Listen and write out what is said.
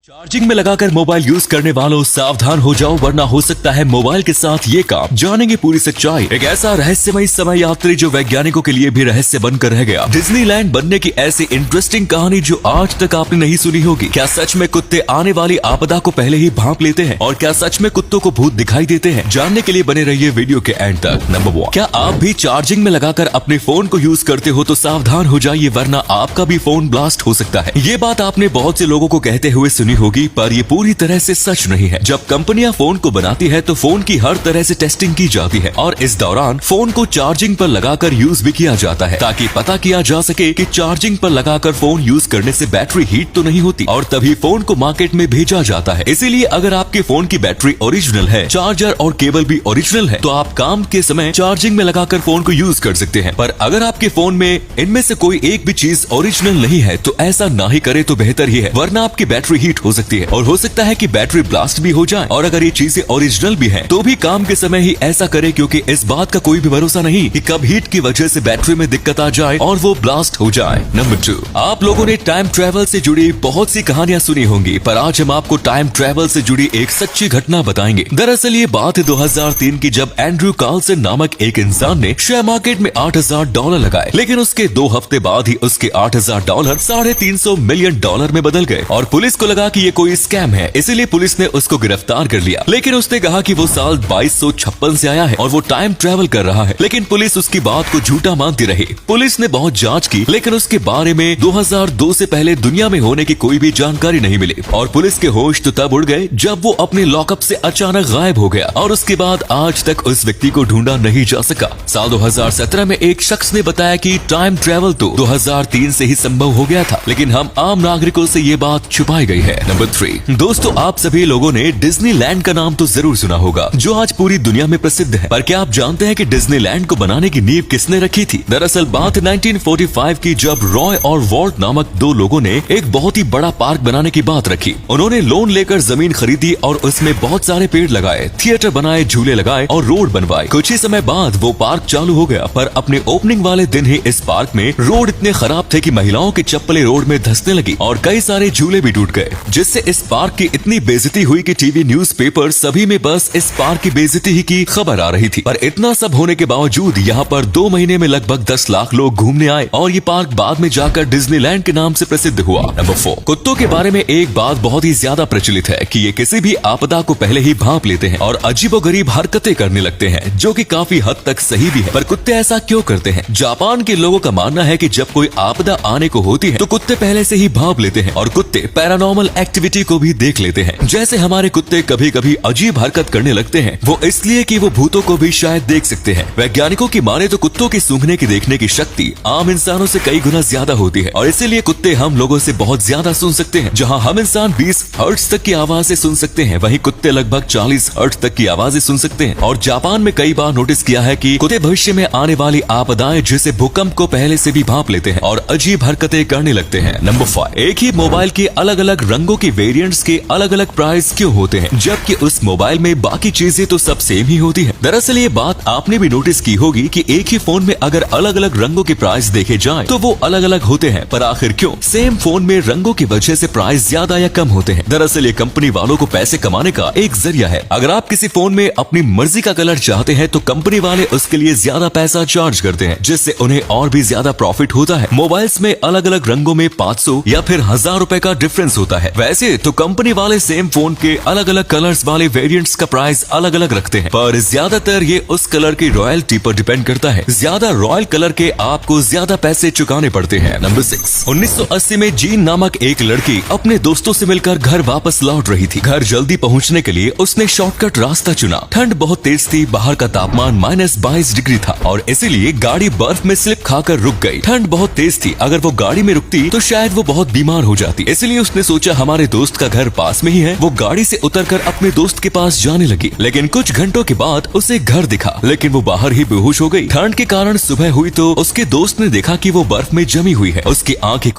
Charging में लगाकर mobile use करने वालों सावधान हो जाओ, वरना हो सकता है मोबाइल के साथ ये काम। जानेंगे पूरी सच्चाई। एक ऐसा रहस्यमय समय यात्री जो वैज्ञानिकों के लिए भी रहस्य बनकर रह गया। डिज्नीलैंड बनने की ऐसी इंटरेस्टिंग कहानी जो आज तक आपने नहीं सुनी होगी। क्या सच में कुत्ते आने वाली आपदा को पहले ही भांप लेते हैं, और क्या सच में कुत्तों को भूत दिखाई देते हैं? जानने के लिए बने रहिए वीडियो के एंड तक। नंबर 1, क्या आप भी चार्जिंग में लगाकर अपने फोन को यूज करते हो तो सावधान हो जाइए, वरना आपका भी फोन ब्लास्ट हो सकता है। ये बात आपने बहुत से लोगों को कहते हुए सुनी होगी, पर ये पूरी तरह से सच नहीं है। जब कंपनियां फोन को बनाती है तो फोन की हर तरह से टेस्टिंग की जाती है, और इस दौरान फोन को चार्जिंग पर लगाकर यूज भी किया जाता है, ताकि पता किया जा सके कि चार्जिंग पर लगाकर फोन यूज करने से बैटरी हीट तो नहीं होती, और तभी फोन को मार्केट में भेजा जाता है। इसीलिए अगर आपके फोन की बैटरी ओरिजिनल है, चार्जर और केबल भी ओरिजिनल है, तो आप काम के समय चार्जिंग में लगाकर फोन को यूज कर सकते हैं। पर अगर आपके फोन में इनमें से कोई एक भी चीज ओरिजिनल नहीं है तो ऐसा ना ही करे तो बेहतर ही है, वरना आपकी बैटरी हीट हो सकती है और हो सकता है कि बैटरी ब्लास्ट भी हो जाए। और अगर ये चीजें ओरिजिनल भी हैं, तो भी काम के समय ही ऐसा करें, क्योंकि इस बात का कोई भी भरोसा नहीं कि कब हीट की वजह से बैटरी में दिक्कत आ जाए और वो ब्लास्ट हो जाए। नंबर 2, आप लोगों ने टाइम ट्रेवल से जुड़ी बहुत सी कहानियां सुनी होंगी, पर आज हम आपको टाइम ट्रेवल से जुड़ी एक सच्ची घटना बताएंगे। दरअसल ये बात है 2003 की, जब एंड्रयू कार्लसन नामक एक इंसान ने शेयर मार्केट में $8,000 लगाए, लेकिन उसके 2 हफ्ते बाद ही उसके $8,000 $350 मिलियन में बदल गए, और पुलिस को लगा कि ये कोई स्कैम है। इसीलिए पुलिस ने उसको गिरफ्तार कर लिया, लेकिन उसने कहा कि वो साल 2256 से आया है और वो टाइम ट्रेवल कर रहा है, लेकिन पुलिस उसकी बात को झूठा मानती रही। पुलिस ने बहुत जांच की, लेकिन उसके बारे में 2002 से पहले दुनिया में होने की कोई भी जानकारी नहीं मिली, और पुलिस के होश तो तब उड़ गए जब वो अपने लॉकअप से अचानक गायब हो गया, और उसके बाद आज तक उस व्यक्ति को ढूंढा नहीं जा सका। साल 2017 में एक शख्स ने बताया कि टाइम ट्रेवल तो 2003 से ही संभव हो गया था, लेकिन हम आम नागरिकों से ये बात छुपाई गई है। नंबर 3, दोस्तों आप सभी लोगों ने डिज्नीलैंड का नाम तो जरूर सुना होगा, जो आज पूरी दुनिया में प्रसिद्ध है। पर क्या आप जानते हैं कि डिज्नीलैंड को बनाने की नींव किसने रखी थी? दरअसल बात 1945 की, जब रॉय और वॉल्ट नामक 2 लोगों ने एक बहुत ही बड़ा पार्क बनाने की बात रखी। उन्होंने लोन लेकर जमीन खरीदी और उसमें बहुत सारे पेड़ लगाए, थिएटर बनाए, झूले लगाए और रोड बनवाए। कुछ ही समय बाद वो पार्क चालू हो गया, पर अपने ओपनिंग वाले दिन ही इस पार्क में रोड इतने खराब थे कि महिलाओं की चप्पलें रोड में धंसने लगी और कई सारे झूले भी टूट गए, जिससे इस पार्क की इतनी बेइज्जती हुई कि टीवी, न्यूज़पेपर सभी में बस इस पार्क की बेइज्जती ही की खबर आ रही थी। पर इतना सब होने के बावजूद यहाँ पर 2 महीने में लगभग 10 लाख लोग घूमने आए, और ये पार्क बाद में जाकर डिज्नीलैंड के नाम से प्रसिद्ध हुआ। नंबर 4, कुत्तों के बारे में एक बात बहुत ही ज्यादा प्रचलित है कि ये किसी भी आपदा को पहले ही भांप लेते हैं और अजीबोगरीब हरकतें करने लगते हैं, जो कि काफी हद तक सही भी है। पर कुत्ते ऐसा क्यों करते हैं? जापान के लोगों का मानना है कि जब कोई आपदा आने को होती है तो कुत्ते पहले से ही भांप लेते हैं, और कुत्ते पैरानॉर्मल एक्टिविटी को भी देख लेते हैं। जैसे हमारे कुत्ते कभी कभी अजीब हरकत करने लगते हैं, वो इसलिए कि वो भूतों को भी शायद देख सकते हैं। वैज्ञानिकों की माने तो कुत्तों की सूंघने की देखने की शक्ति आम इंसानों से कई गुना ज्यादा होती है, और इसीलिए कुत्ते हम लोगों से बहुत ज्यादा सुन सकते हैं। जहां हम इंसान 20 हर्ट्ज तक की आवाजें सुन सकते हैं, वहीं कुत्ते लगभग 40 हर्ट्ज तक की आवाजें सुन सकते हैं। और जापान में कई बार नोटिस किया है कि कुत्ते भविष्य में आने वाली आपदाएं जैसे भूकंप को पहले से भी भांप लेते हैं और अजीब हरकतें करने लगते हैं। नंबर 5, एक ही मोबाइल के अलग अलग रंगों के वेरिएंट्स के अलग अलग प्राइस क्यों होते हैं, जबकि उस मोबाइल में बाकी चीजें तो सब सेम ही होती है? दरअसल ये बात आपने भी नोटिस की होगी कि एक ही फोन में अगर अलग अलग रंगों के प्राइस देखे जाएं तो वो अलग अलग होते हैं, पर आखिर क्यों? सेम फोन में रंगों की वजह से प्राइस ज्यादा या कम होते हैं। दरअसल ये कंपनी वालों को पैसे कमाने का एक जरिया है। अगर आप किसी फोन में अपनी मर्जी का कलर चाहते हैं तो कंपनी वाले उसके लिए ज्यादा पैसा चार्ज करते हैं, जिससे उन्हें और भी ज्यादा प्रॉफिट होता है। मोबाइल्स में अलग अलग रंगों में 500 या फिर 1000 रुपए का डिफरेंस होता है। वैसे तो कंपनी वाले सेम फोन के अलग अलग कलर्स वाले वेरिएंट्स का प्राइस अलग अलग रखते हैं, पर ज्यादातर ये उस कलर की रॉयल्टी पर डिपेंड करता है। ज्यादा रॉयल कलर के आपको ज्यादा पैसे चुकाने पड़ते हैं। नंबर 6, 1980 में जीन नामक एक लड़की अपने दोस्तों से मिलकर घर वापस लौट रही थी। घर जल्दी पहुंचने के लिए उसने शॉर्टकट रास्ता चुना। ठंड बहुत तेज थी, बाहर का तापमान -22 डिग्री था, और इसीलिए गाड़ी बर्फ में स्लिप खाकर रुक गई। ठंड बहुत तेज थी, अगर वो गाड़ी में रुकती तो शायद वो बहुत बीमार हो जाती। इसलिए उसने सोचा हमारे दोस्त का घर पास में ही है। वो गाड़ी से उतरकर अपने दोस्त के पास जाने लगी, लेकिन कुछ घंटों के बाद उसे घर दिखा, लेकिन वो बाहर ही बेहोश हो गई। ठंड के कारण सुबह हुई तो उसके दोस्त ने देखा कि वो बर्फ में जमी हुई है। उसकी आंखें